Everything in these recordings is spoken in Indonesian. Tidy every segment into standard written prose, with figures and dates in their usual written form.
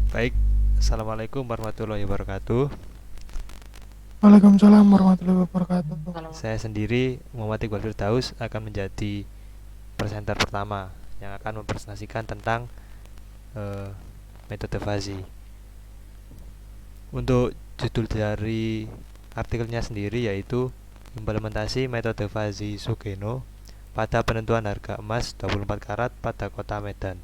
Baik, Assalamualaikum warahmatullahi wabarakatuh. Waalaikumsalam warahmatullahi wabarakatuh. Saya sendiri, Muhammad Iqbal Firdaus, akan menjadi presenter pertama yang akan mempresentasikan tentang eh, metode fuzzy. Untuk judul dari artikelnya sendiri yaitu implementasi metode fuzzy Sugeno pada penentuan harga emas 24 karat pada kota Medan.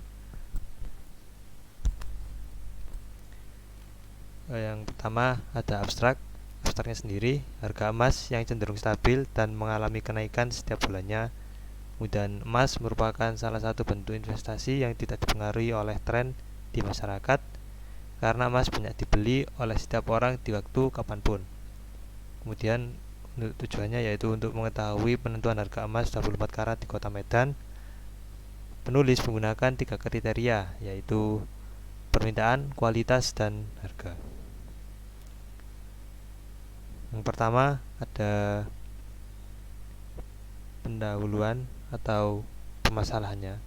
Yang pertama ada abstrak. Abstraknya sendiri, harga emas yang cenderung stabil dan mengalami kenaikan setiap bulannya. Kemudian emas merupakan salah satu bentuk investasi yang tidak dipengaruhi oleh tren di masyarakat karena emas banyak dibeli oleh setiap orang di waktu kapanpun. Kemudian tujuannya yaitu untuk mengetahui penentuan harga emas 24 karat di kota Medan. Penulis menggunakan 3 kriteria yaitu permintaan, kualitas, dan harga. Yang pertama ada pendahuluan atau permasalahannya.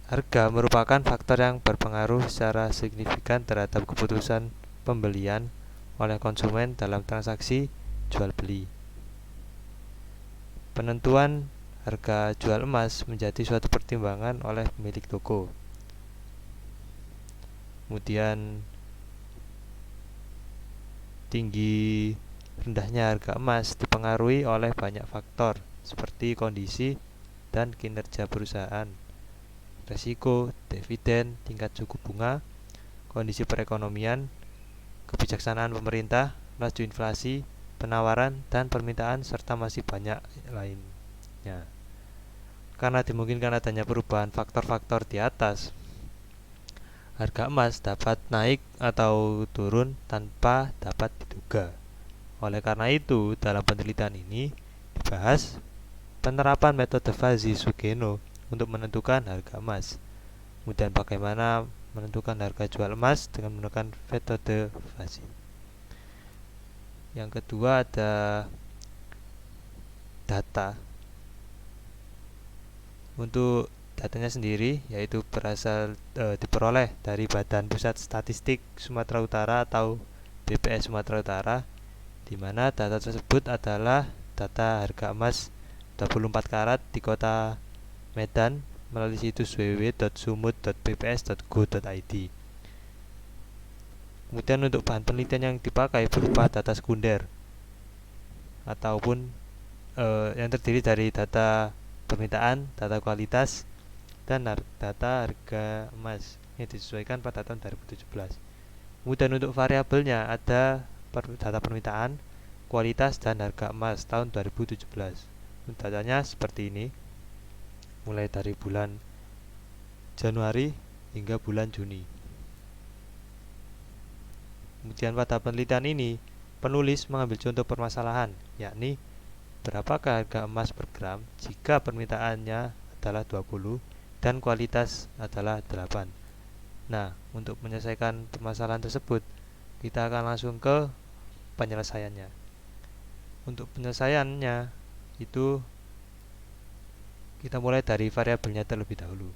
Harga merupakan faktor yang berpengaruh secara signifikan terhadap keputusan pembelian oleh konsumen dalam transaksi jual beli. Penentuan harga jual emas menjadi suatu pertimbangan oleh pemilik toko. Kemudian tinggi rendahnya harga emas dipengaruhi oleh banyak faktor seperti kondisi dan kinerja perusahaan, resiko, dividen, tingkat suku bunga, kondisi perekonomian, kebijaksanaan pemerintah, laju inflasi, penawaran dan permintaan serta masih banyak lainnya. Karena dimungkinkan adanya perubahan faktor-faktor di atas, harga emas dapat naik atau turun tanpa dapat diduga. Oleh karena itu, dalam penelitian ini dibahas penerapan metode fuzzy Sugeno untuk menentukan harga emas. Kemudian bagaimana menentukan harga jual emas dengan menggunakan metode fuzzy. Yang kedua ada data. Untuk datanya sendiri yaitu diperoleh dari Badan Pusat Statistik Sumatera Utara atau BPS Sumatera Utara, di mana data tersebut adalah data harga emas 24 karat di kota Medan melalui situs www.sumut.bps.go.id. Kemudian untuk bahan penelitian yang dipakai berupa data sekunder ataupun yang terdiri dari data permintaan, data kualitas, dan data harga emas yang disesuaikan pada tahun 2017. Kemudian untuk variabelnya ada data permintaan, kualitas, dan harga emas tahun 2017. Datanya seperti ini, mulai dari bulan Januari hingga bulan Juni. Kemudian pada penelitian ini, penulis mengambil contoh permasalahan, yakni berapakah harga emas per gram jika permintaannya adalah 20 dan kualitas adalah 8. Nah, untuk menyelesaikan permasalahan tersebut, kita akan langsung ke penyelesaiannya. Untuk penyelesaiannya itu kita mulai dari variabelnya terlebih dahulu.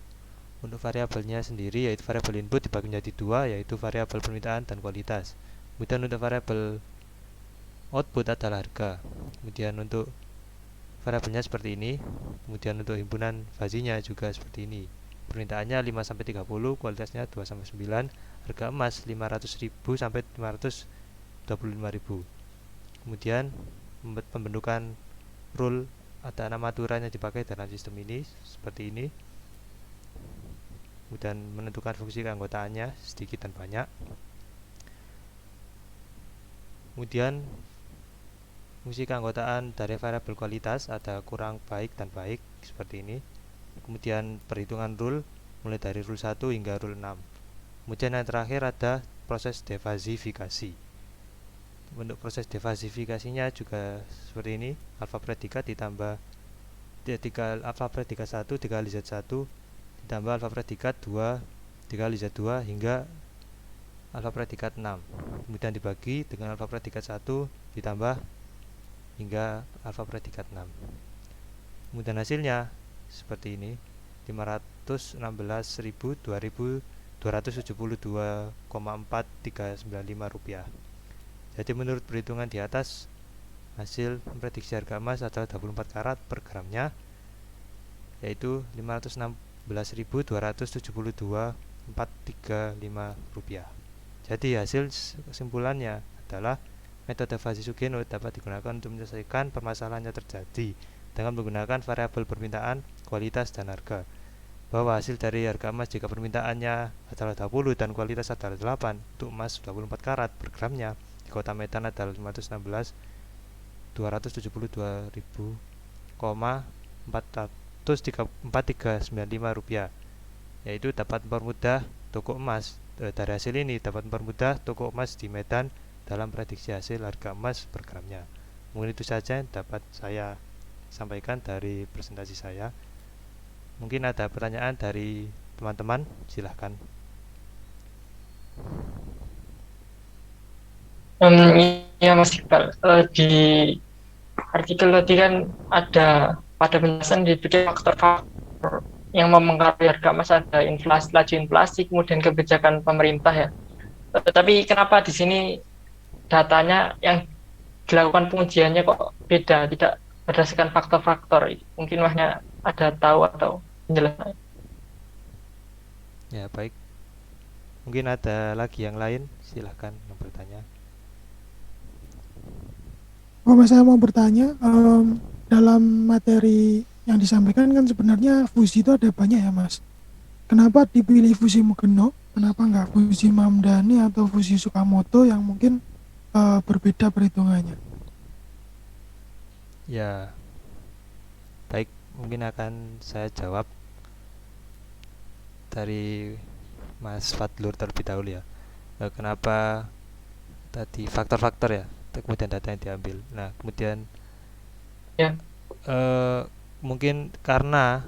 Untuk variabelnya sendiri yaitu variabel input dibagi menjadi dua, yaitu variabel permintaan dan kualitas. Kemudian untuk variabel output adalah harga. Kemudian untuk variabelnya seperti ini. Kemudian untuk himpunan fuzzy-nya juga seperti ini. Permintaannya 5-30, kualitasnya 2-9, harga emas 500.000 sampai 525.000. Kemudian pembentukan rule ada 6 aturan yang dipakai dalam sistem ini seperti ini. Kemudian menentukan fungsi keanggotaannya sedikit dan banyak. Kemudian fungsi keanggotaan dari variabel kualitas ada kurang baik dan baik seperti ini. Kemudian perhitungan rule mulai dari rule 1 hingga rule 6. Kemudian yang terakhir ada proses defazifikasi. Untuk proses defazifikasinya juga seperti ini, alfa predikat ditambah alfa predikat 1 dikali Z1 ditambah alfa predikat 2 dikali Z2 hingga alfa predikat 6. Kemudian dibagi dengan alfa predikat 1 ditambah hingga alfa predikat 6. Kemudian hasilnya seperti ini, 516.000, 2000, Rp272,4395. Jadi menurut perhitungan di atas, hasil memprediksi harga emas adalah 24 karat per gramnya, yaitu Rp516.272,435. Jadi hasil kesimpulannya adalah metode Fuzzy Sugeno dapat digunakan untuk menyelesaikan permasalahan yang terjadi dengan menggunakan variabel permintaan, kualitas, dan harga. Bahwa hasil dari harga emas jika permintaannya adalah 20 dan kualitas adalah 8 untuk emas 24 karat per gramnya di kota Medan adalah 516.272,4395 rupiah, yaitu dapat mempermudah toko emas. Dari hasil ini dapat mempermudah toko emas di Medan dalam prediksi hasil harga emas per gramnya. Mungkin itu saja yang dapat saya sampaikan dari presentasi saya. Mungkin ada pertanyaan dari teman-teman, silahkan. Ya Mas Iqbal, di artikel tadi kan ada pada penjelasan disebutkan faktor-faktor yang mempengaruhi harga emas, ada inflasi, laju inflasi, kemudian kebijakan pemerintah ya. Tapi kenapa di sini datanya yang dilakukan pengujiannya kok beda, tidak berdasarkan faktor-faktor? Mungkin Masnya ada tahu atau penjelasan? Ya, baik. Mungkin ada lagi yang lain, silahkan yang bertanya. Mas, saya mau bertanya, dalam materi yang disampaikan kan sebenarnya fusi itu ada banyak ya Mas. Kenapa dipilih fusi Mugeno? Kenapa nggak fusi Mamdani atau fusi Sukamoto yang mungkin berbeda perhitungannya? Ya, baik. Mungkin akan saya jawab dari Mas Fadlur terlebih dahulu ya. Kenapa tadi faktor-faktor ya, kemudian data yang diambil. Nah, kemudian Ya. Mungkin karena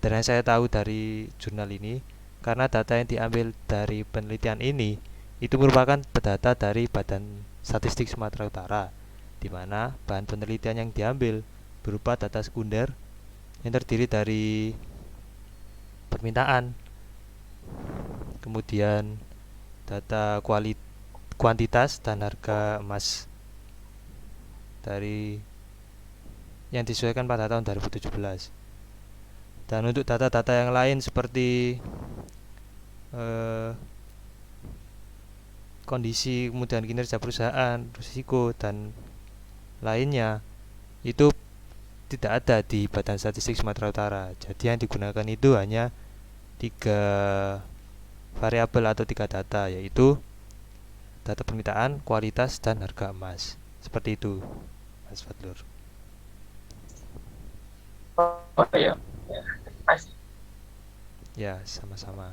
dan yang saya tahu dari jurnal ini, karena data yang diambil dari penelitian ini itu merupakan data dari Badan Statistik Sumatera Utara, di mana bahan penelitian yang diambil berupa data sekunder yang terdiri dari permintaan, kemudian data kuantitas dan harga emas dari yang disesuaikan pada tahun 2017. Dan untuk data-data yang lain seperti kondisi kemudian kinerja perusahaan, risiko dan lainnya itu tidak ada di Badan Statistik Sumatera Utara. Jadi yang digunakan itu hanya 3 variabel atau 3 data, yaitu data permintaan, kualitas, dan harga emas. Seperti itu, Mas Fadlur. Oh ya, Ya, sama-sama.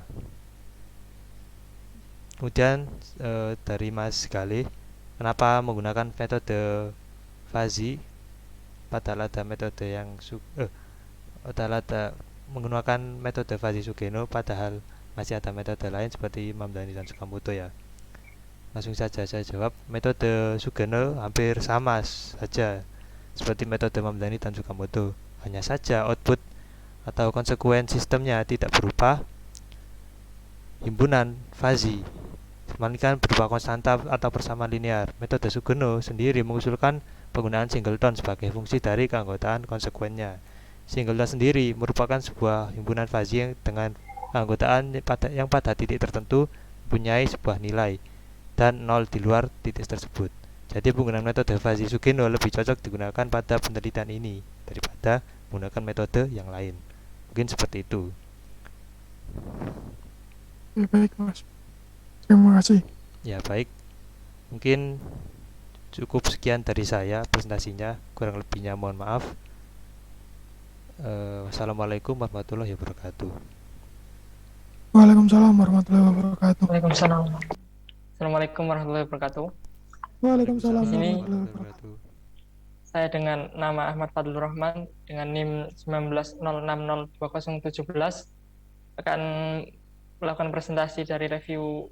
Kemudian dari Mas Galih, kenapa menggunakan metode Fuzzy padahal ada metode yang padahal ada menggunakan metode Fuzzy Sugeno padahal masih ada metode lain seperti Mamdani dan Sukamoto ya. Langsung saja saya jawab, metode Sugeno hampir sama saja seperti metode Mamdani dan Sukamoto. Hanya saja output atau konsekuen sistemnya tidak berupa himpunan Fuzzy, melainkan berupa konstanta atau persamaan linear. Metode Sugeno sendiri mengusulkan penggunaan singleton sebagai fungsi dari keanggotaan konsekuennya. Singleton sendiri merupakan sebuah himpunan Fuzzy yang dengan keanggotaan yang pada titik tertentu mempunyai sebuah nilai dan nol di luar titik tersebut. Jadi penggunaan metode Fuzzy Sugeno lebih cocok digunakan pada penelitian ini daripada menggunakan metode yang lain. Mungkin seperti itu. Ya, baik Mas. Terima kasih. Ya, baik. Mungkin cukup sekian dari saya presentasinya, kurang lebihnya mohon maaf. Wassalamualaikum warahmatullahi wabarakatuh. Waalaikumsalam warahmatullahi wabarakatuh. Waalaikumsalam. Assalamualaikum warahmatullahi wabarakatuh. Waalaikumsalam Di sini warahmatullahi wabarakatuh. saya dengan nama Ahmad Fadlur Rahman dengan NIM 1906020017 akan melakukan presentasi dari review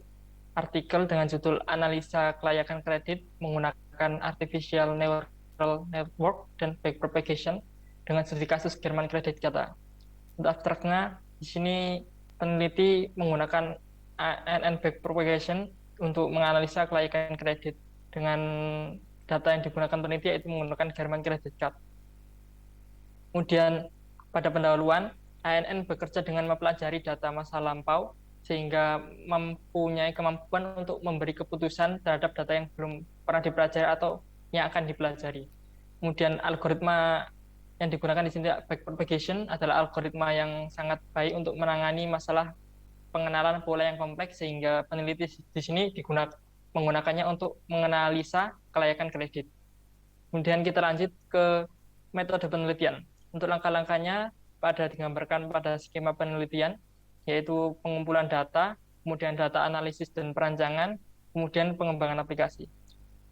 artikel dengan judul Analisa Kelayakan Kredit Menggunakan Artificial Neural Network dan Backpropagation dengan studi kasus Jerman Kredit Kata. Untuk abstraknya, di sini peneliti menggunakan ANN backpropagation untuk menganalisa kelayakan kredit. Dengan data yang digunakan peneliti yaitu menggunakan German Credit Card. Kemudian pada pendahuluan, ANN bekerja dengan mempelajari data masa lampau sehingga mempunyai kemampuan untuk memberi keputusan terhadap data yang belum pernah dipelajari atau yang akan dipelajari. Kemudian algoritma yang digunakan di sini backpropagation adalah algoritma yang sangat baik untuk menangani masalah pengenalan pola yang kompleks sehingga peneliti di sini menggunakannya untuk menganalisa kelayakan kredit. Kemudian kita lanjut ke metode penelitian. Untuk langkah-langkahnya digambarkan pada skema penelitian, yaitu pengumpulan data, kemudian data analisis dan perancangan, kemudian pengembangan aplikasi.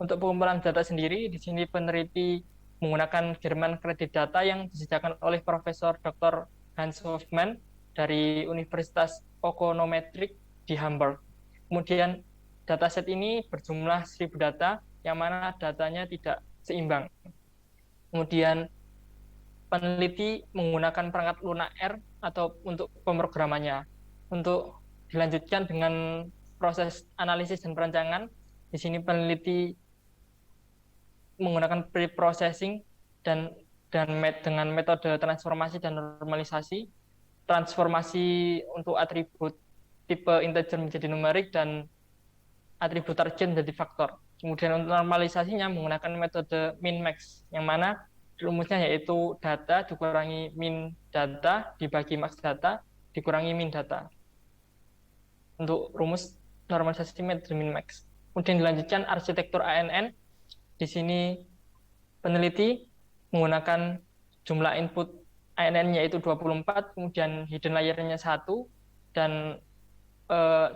Untuk pengumpulan data sendiri, di sini peneliti menggunakan German Credit Data yang disediakan oleh Profesor Dr. Hans Hofmann dari Universitas Okonometrik di Hamburg. Kemudian dataset ini berjumlah 1000 data, yang mana datanya tidak seimbang. Kemudian peneliti menggunakan perangkat Luna R atau untuk pemrogramannya. Untuk dilanjutkan dengan proses analisis dan perancangan, di sini peneliti menggunakan pre-processing dan dengan metode transformasi dan normalisasi, transformasi untuk atribut tipe integer menjadi numerik dan atribut target menjadi faktor. Kemudian untuk normalisasinya menggunakan metode min-max, yang mana rumusnya yaitu data dikurangi min data dibagi max data dikurangi min data. Untuk rumus normalisasi metode min-max. Kemudian dilanjutkan arsitektur ANN. Di sini peneliti menggunakan jumlah input ANN yaitu 24, kemudian hidden layer-nya 1, dan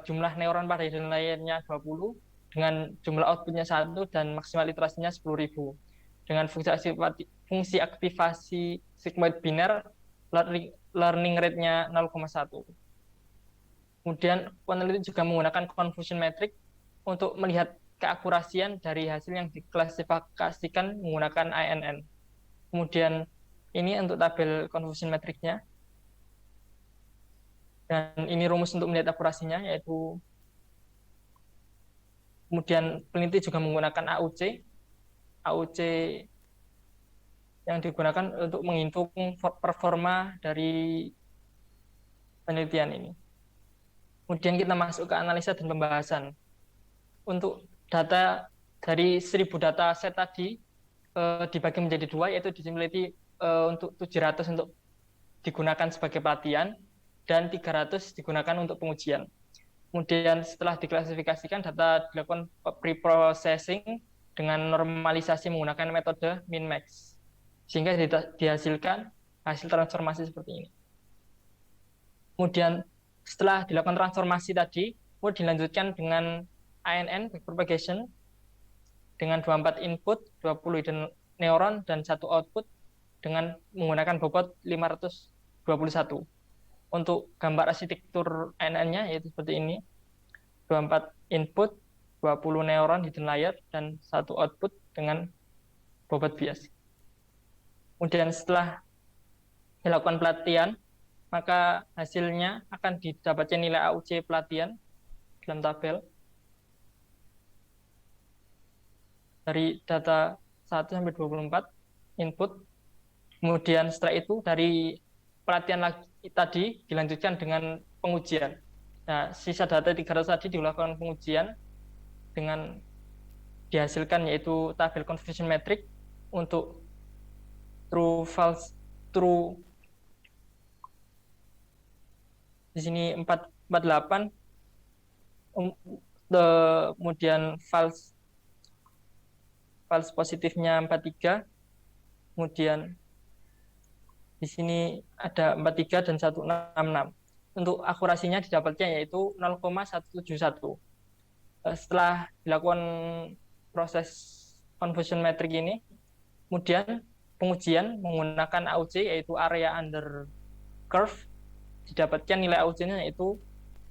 jumlah neuron pada hidden layer-nya 20, dengan jumlah output-nya 1, dan maksimal iterasinya 10.000. Dengan fungsi aktivasi sigmoid biner, learning rate-nya 0,1. Kemudian peneliti juga menggunakan confusion metric untuk melihat keakurasian dari hasil yang diklasifikasikan menggunakan ANN. Kemudian ini untuk tabel confusion metricnya. Dan ini rumus untuk melihat akurasinya, yaitu kemudian peneliti juga menggunakan AUC. AUC yang digunakan untuk menghitung performa dari penelitian ini. Kemudian kita masuk ke analisa dan pembahasan. Untuk data dari 1000 data set tadi dibagi menjadi 2, yaitu disimulasi untuk 700 untuk digunakan sebagai pelatihan dan 300 digunakan untuk pengujian. Kemudian setelah diklasifikasikan, data dilakukan pre-processing dengan normalisasi menggunakan metode min-max sehingga dihasilkan hasil transformasi seperti ini. Kemudian setelah dilakukan transformasi tadi, kemudian dilanjutkan dengan ANN backpropagation dengan 24 input, 20 hidden neuron, dan 1 output dengan menggunakan bobot 521. Untuk gambar arsitektur ANN-nya yaitu seperti ini. 24 input, 20 neuron hidden layer, dan 1 output dengan bobot bias. Kemudian setelah dilakukan pelatihan, maka hasilnya akan didapatkan nilai AUC pelatihan dalam tabel dari data 1 sampai 24 input. Kemudian setelah itu dari pelatihan lagi tadi dilanjutkan dengan pengujian. Nah, sisa data 300 tadi dilakukan pengujian dengan dihasilkan yaitu tabel confusion metric untuk true, false, true. Di sini 448, kemudian false positifnya 43, kemudian di sini ada 43 dan 166. Untuk akurasinya didapatnya yaitu 0,171. Setelah dilakukan proses confusion metric ini, kemudian pengujian menggunakan AUC yaitu area under curve, didapatkan nilai AUC-nya yaitu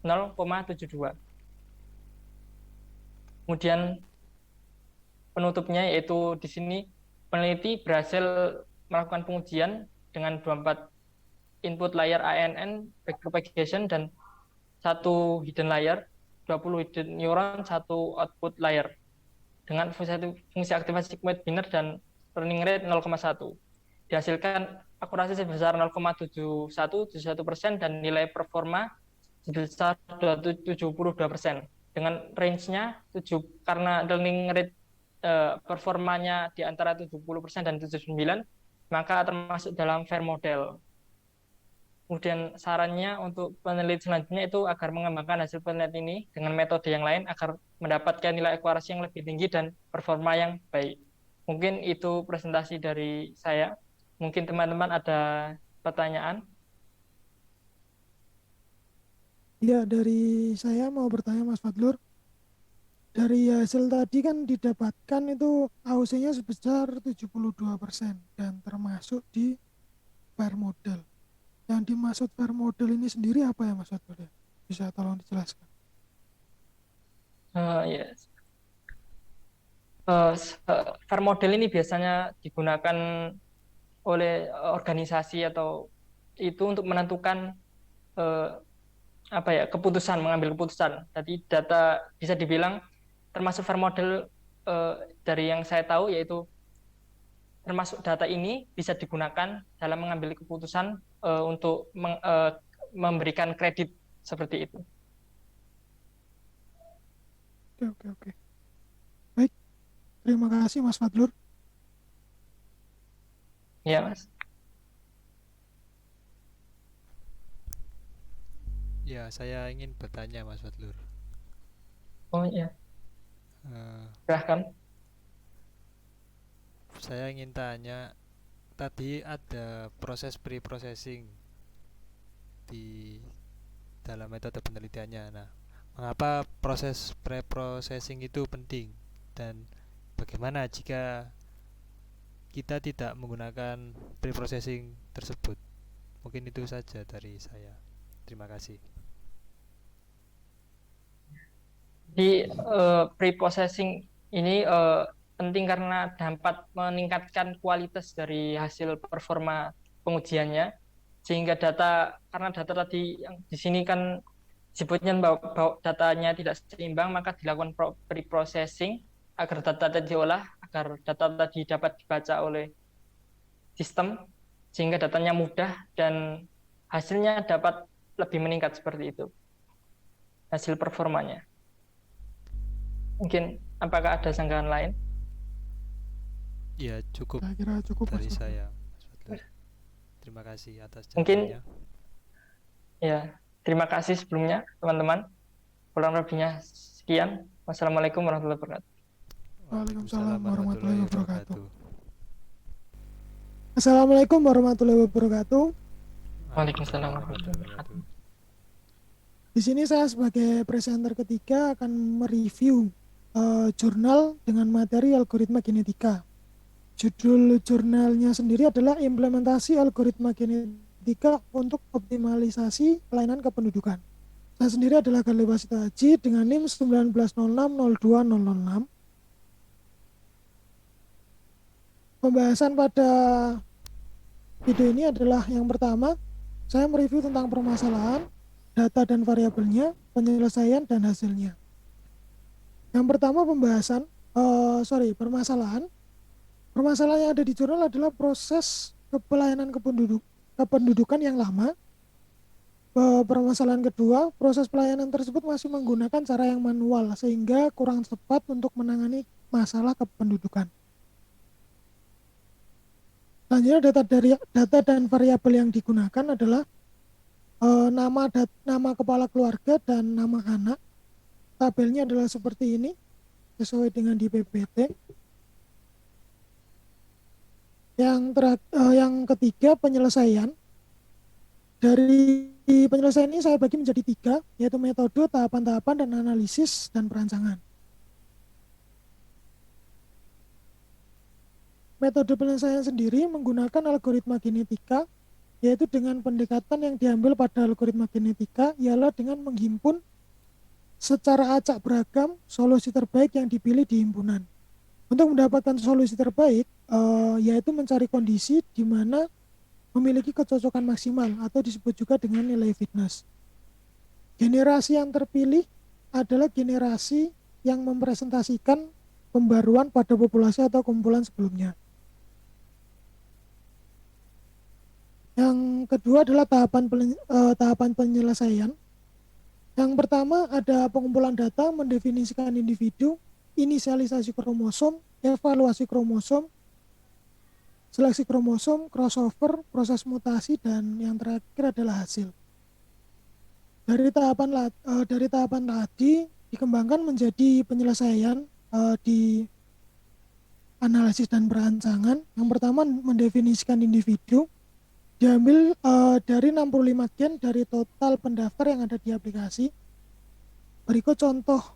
0,72. Kemudian penutupnya yaitu di sini peneliti berhasil melakukan pengujian dengan 24 input layer ANN backpropagation dan satu hidden layer, 20 hidden neuron, satu output layer dengan fungsi aktivasi commit binner dan learning rate 0,1. Dihasilkan akurasi sebesar 0,7171% dan nilai performa sebesar 72% dengan range-nya 7 karena learning rate performanya di antara 70% dan 79, maka termasuk dalam fair model. Kemudian sarannya untuk peneliti selanjutnya itu agar mengembangkan hasil penelitian ini dengan metode yang lain agar mendapatkan nilai akurasi yang lebih tinggi dan performa yang baik. Mungkin itu presentasi dari saya. Mungkin teman-teman ada pertanyaan? Ya, dari saya mau bertanya Mas Fadlur. Dari hasil tadi kan didapatkan itu AUC-nya sebesar 72% dan termasuk di fair model. Yang dimaksud fair model ini sendiri apa ya Mas Fadlur ya? Bisa tolong dijelaskan? Yes. Fair model ini biasanya digunakan oleh organisasi atau itu untuk menentukan eh, apa ya mengambil keputusan. Jadi data bisa dibilang termasuk fair model dari yang saya tahu yaitu termasuk data ini bisa digunakan dalam mengambil keputusan untuk memberikan kredit seperti itu. Oke. Baik, terima kasih Mas Fadlur. Ya, Mas. Ya, saya ingin bertanya Mas Fadlur. Oh iya, Eh, silahkan. saya ingin tanya, tadi ada proses pre-processing di dalam metode penelitiannya. Nah, mengapa proses pre-processing itu penting dan bagaimana jika kita tidak menggunakan pre-processing tersebut? Mungkin itu saja dari saya. Terima kasih. Di pre-processing ini penting karena dapat meningkatkan kualitas dari hasil performa pengujiannya, sehingga karena data tadi yang di sini kan disebutnya bahwa datanya tidak seimbang, maka dilakukan pre-processing agar data tadi diolah, agar data tadi dapat dibaca oleh sistem, sehingga datanya mudah dan hasilnya dapat lebih meningkat seperti itu, hasil performanya. Mungkin apakah ada sanggahan lain? Ya, cukup Saya kira cukup Mas dari Fadlur. saya, Mas Fadlur. Terima kasih atas Mungkin jawabannya. ya, terima kasih sebelumnya teman-teman. Kurang lebihnya sekian. Wassalamualaikum warahmatullahi wabarakatuh. Waalaikumsalam warahmatullahi wabarakatuh. wabarakatuh. Assalamualaikum warahmatullahi wabarakatuh. Waalaikumsalam warahmatullahi wabarakatuh. Di sini saya sebagai presenter ketiga akan mereview jurnal dengan materi algoritma genetika. Judul jurnalnya sendiri adalah implementasi algoritma genetika untuk optimalisasi pelayanan kependudukan. Saya sendiri adalah Galih Wasita Haji dengan NIM 19060206. Pembahasan pada video ini adalah yang pertama, saya mereview tentang permasalahan, data dan variabelnya, penyelesaian dan hasilnya. Yang pertama permasalahan. Permasalahan yang ada di jurnal adalah proses pelayanan kependudukan yang lama. Permasalahan kedua, proses pelayanan tersebut masih menggunakan cara yang manual sehingga kurang cepat untuk menangani masalah kependudukan. Selanjutnya data dan variabel yang digunakan adalah nama kepala keluarga dan nama anak. Tabelnya adalah seperti ini sesuai dengan di PPT. Yang ketiga, penyelesaian. Dari penyelesaian ini saya bagi menjadi 3, yaitu metode, tahapan-tahapan, dan analisis dan perancangan. Metode penyelesaian sendiri menggunakan algoritma genetika, yaitu dengan pendekatan yang diambil pada algoritma genetika ialah dengan menghimpun secara acak beragam solusi terbaik yang dipilih di himpunan. Untuk mendapatkan solusi terbaik, yaitu mencari kondisi di mana memiliki kecocokan maksimal atau disebut juga dengan nilai fitness. Generasi yang terpilih adalah generasi yang mempresentasikan pembaruan pada populasi atau kumpulan sebelumnya. Yang kedua adalah tahapan penyelesaian. Yang pertama ada pengumpulan data, mendefinisikan individu, inisialisasi kromosom, evaluasi kromosom, seleksi kromosom, crossover, proses mutasi, dan yang terakhir adalah hasil. Dari tahapan tadi dikembangkan menjadi penyelesaian di analisis dan perancangan. Yang pertama mendefinisikan individu, diambil dari 65 gen dari total pendaftar yang ada di aplikasi. Berikut contoh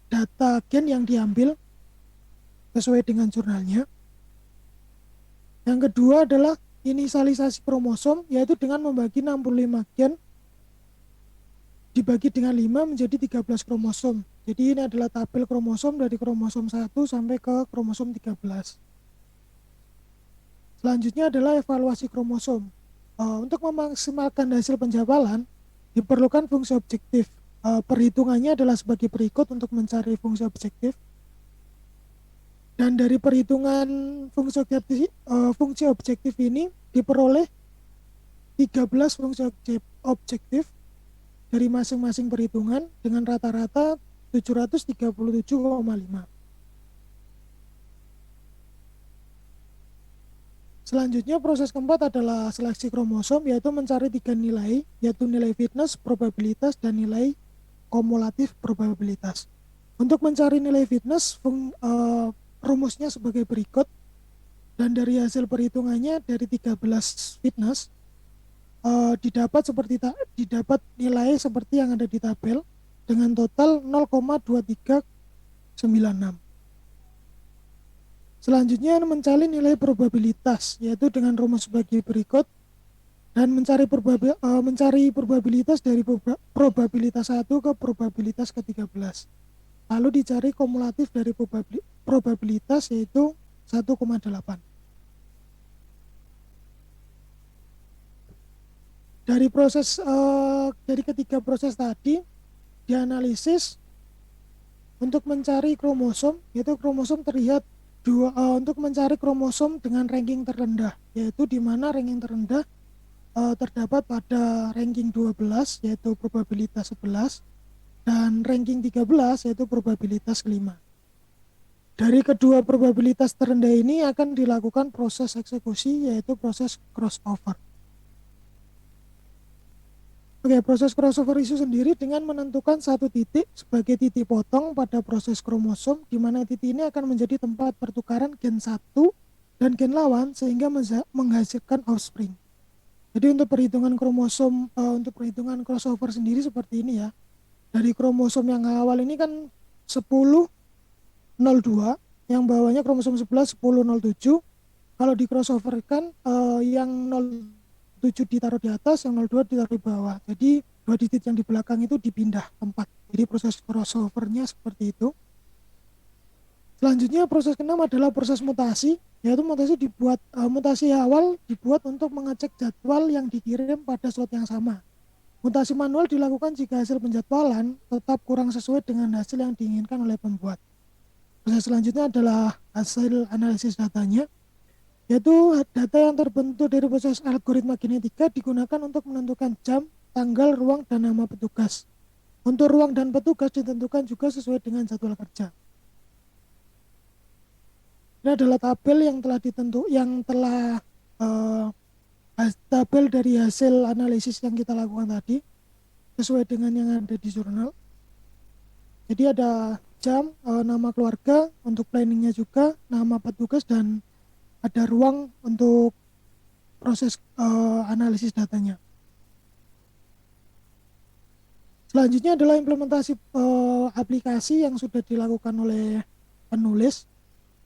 data gen yang diambil sesuai dengan jurnalnya. Yang kedua adalah inisialisasi kromosom, yaitu dengan membagi 65 gen dibagi dengan 5 menjadi 13 kromosom. Jadi ini adalah tabel kromosom dari kromosom 1 sampai ke kromosom 13. Selanjutnya adalah evaluasi kromosom. Untuk memaksimalkan hasil penjabalan diperlukan fungsi objektif. Perhitungannya adalah sebagai berikut untuk mencari fungsi objektif. Dan dari perhitungan fungsi objektif ini diperoleh 13 fungsi objektif dari masing-masing perhitungan dengan rata-rata 737,5. Selanjutnya proses keempat adalah seleksi kromosom, yaitu mencari 3 nilai, yaitu nilai fitness, probabilitas, dan nilai kumulatif probabilitas. Untuk mencari nilai fitness, rumusnya sebagai berikut. Dan dari hasil perhitungannya dari 13 fitness didapat nilai seperti yang ada di tabel dengan total 0,2396. Selanjutnya mencari nilai probabilitas, yaitu dengan rumus sebagai berikut. Dan mencari probabilitas dari probabilitas 1 ke probabilitas ke-13. Lalu dicari kumulatif dari probabilitas, yaitu 1,8. Dari ketiga proses tadi dianalisis untuk mencari kromosom, yaitu kromosom terlihat untuk mencari kromosom dengan ranking terendah, yaitu di mana ranking terendah terdapat pada ranking 12, yaitu probabilitas 11, dan ranking 13, yaitu probabilitas 5. Dari kedua probabilitas terendah ini akan dilakukan proses eksekusi, yaitu proses crossover. Oke, proses crossover itu sendiri dengan menentukan satu titik sebagai titik potong pada proses kromosom, di mana titik ini akan menjadi tempat pertukaran gen 1 dan gen lawan sehingga menghasilkan offspring. Jadi untuk perhitungan kromosom, untuk perhitungan crossover sendiri seperti ini ya. Dari kromosom yang awal ini kan 1002, yang bawahnya kromosom 11 1007. Kalau di crossover kan yang 07 ditaruh di atas, yang 02 ditaruh di bawah. Jadi dua digit yang di belakang itu dipindah tempat. Jadi proses crossovernya seperti itu. Selanjutnya proses keenam adalah proses mutasi, yaitu mutasi awal dibuat untuk mengecek jadwal yang dikirim pada slot yang sama. Mutasi manual dilakukan jika hasil penjadwalan tetap kurang sesuai dengan hasil yang diinginkan oleh pembuat. Proses selanjutnya adalah hasil analisis datanya, yaitu data yang terbentuk dari proses algoritma genetika digunakan untuk menentukan jam, tanggal, ruang, dan nama petugas. Untuk ruang dan petugas ditentukan juga sesuai dengan jadwal kerja. Ini adalah tabel tabel dari hasil analisis yang kita lakukan tadi sesuai dengan yang ada di jurnal. Jadi ada jam, nama keluarga, untuk planningnya juga, nama petugas, dan ada ruang untuk proses analisis datanya. Selanjutnya adalah implementasi aplikasi yang sudah dilakukan oleh penulis.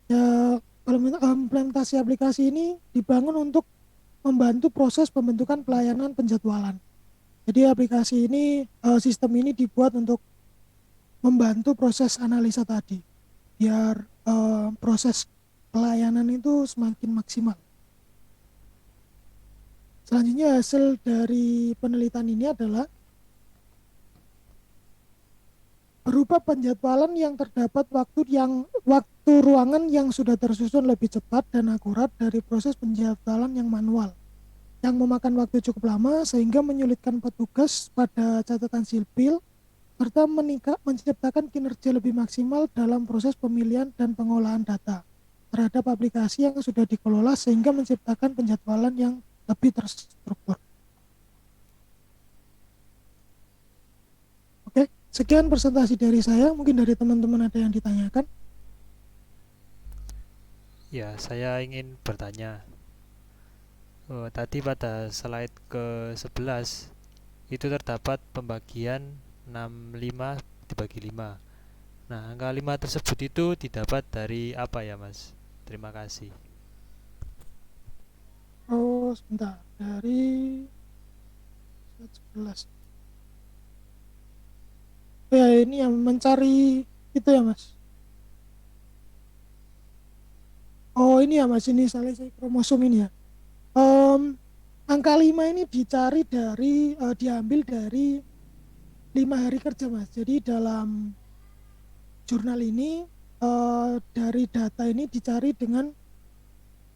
Ya, implementasi aplikasi ini dibangun untuk membantu proses pembentukan pelayanan penjadwalan. Jadi aplikasi ini, sistem ini dibuat untuk membantu proses analisa tadi, biar proses pelayanan itu semakin maksimal. Selanjutnya hasil dari penelitian ini adalah berupa penjadwalan yang terdapat waktu ruangan yang sudah tersusun lebih cepat dan akurat dari proses penjadwalan yang manual, yang memakan waktu cukup lama sehingga menyulitkan petugas pada catatan sipil serta menciptakan kinerja lebih maksimal dalam proses pemilihan dan pengolahan data terhadap aplikasi yang sudah dikelola sehingga menciptakan penjadwalan yang lebih terstruktur. Oke, sekian presentasi dari saya. Mungkin dari teman-teman ada yang ditanyakan? Ya, saya ingin bertanya. Tadi pada slide ke-11 itu terdapat pembagian 65 dibagi 5. Nah, angka 5 tersebut itu didapat dari apa ya, Mas? Terima kasih. Oh, sebentar. Dari 11. Ya, ini yang mencari itu ya, Mas. Oh, ini ya, Mas. Ini saya kromosom ini ya. Angka 5 ini dicari dari diambil dari 5 hari kerja, Mas. Jadi dalam jurnal ini dari data ini dicari dengan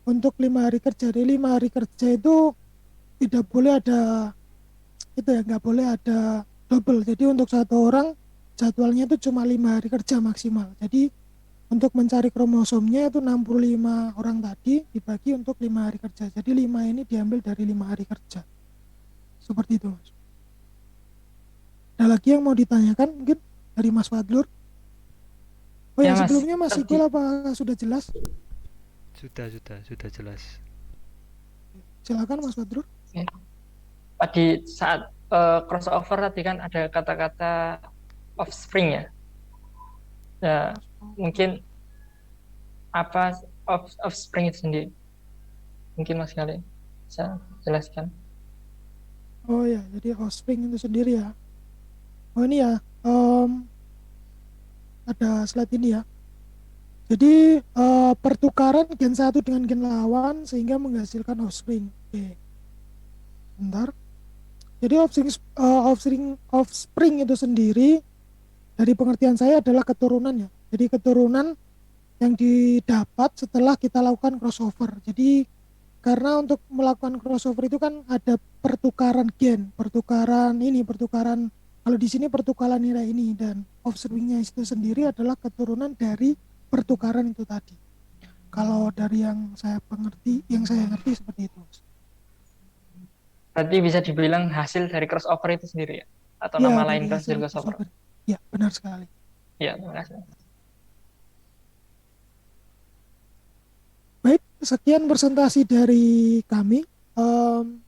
untuk 5 hari kerja. Jadi 5 hari kerja itu tidak boleh ada itu ya, nggak boleh ada double. Jadi untuk satu orang jadwalnya itu cuma 5 hari kerja maksimal. Jadi untuk mencari kromosomnya itu 65 orang tadi dibagi untuk 5 hari kerja. Jadi 5 ini diambil dari 5 hari kerja. Seperti itu, Mas. Ada lagi yang mau ditanyakan mungkin dari Mas Fadlur? Oh Ya ya, Mas, sebelumnya Mas tadi, Iqbal apa sudah jelas? Sudah jelas. Silakan Mas Fadlur. ya, tadi saat crossover tadi kan ada kata-kata offspring ya. Ya, mungkin apa offspring itu sendiri? Mungkin Mas kali bisa jelaskan. Oh ya, jadi offspring itu sendiri ya. Oh ini ya, ada slide ini ya. Jadi pertukaran gen satu dengan gen lawan sehingga menghasilkan offspring. Oke, bentar. Jadi offspring itu sendiri dari pengertian saya adalah keturunan ya. Jadi keturunan yang didapat setelah kita lakukan crossover. Jadi karena untuk melakukan crossover itu kan ada pertukaran gen, pertukaran kalau di sini pertukaran nilai ini, dan offspringnya itu sendiri adalah keturunan dari pertukaran itu tadi. Kalau dari yang saya ngerti seperti itu. Berarti bisa dibilang hasil dari crossover itu sendiri ya? Atau Ya, nama dari lain hasil hasil crossover? crossover. Ya, benar sekali. Ya, terima kasih. Baik, sekian presentasi dari kami.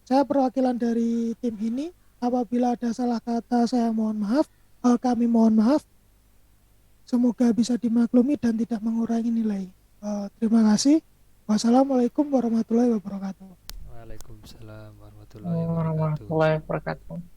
Saya perwakilan dari tim ini. Apabila ada salah kata, saya mohon maaf. Kami mohon maaf. Semoga bisa dimaklumi dan tidak mengurangi nilai. Terima kasih. Wassalamualaikum warahmatullahi wabarakatuh. Waalaikumsalam warahmatullahi wabarakatuh. Warahmatullahi wabarakatuh.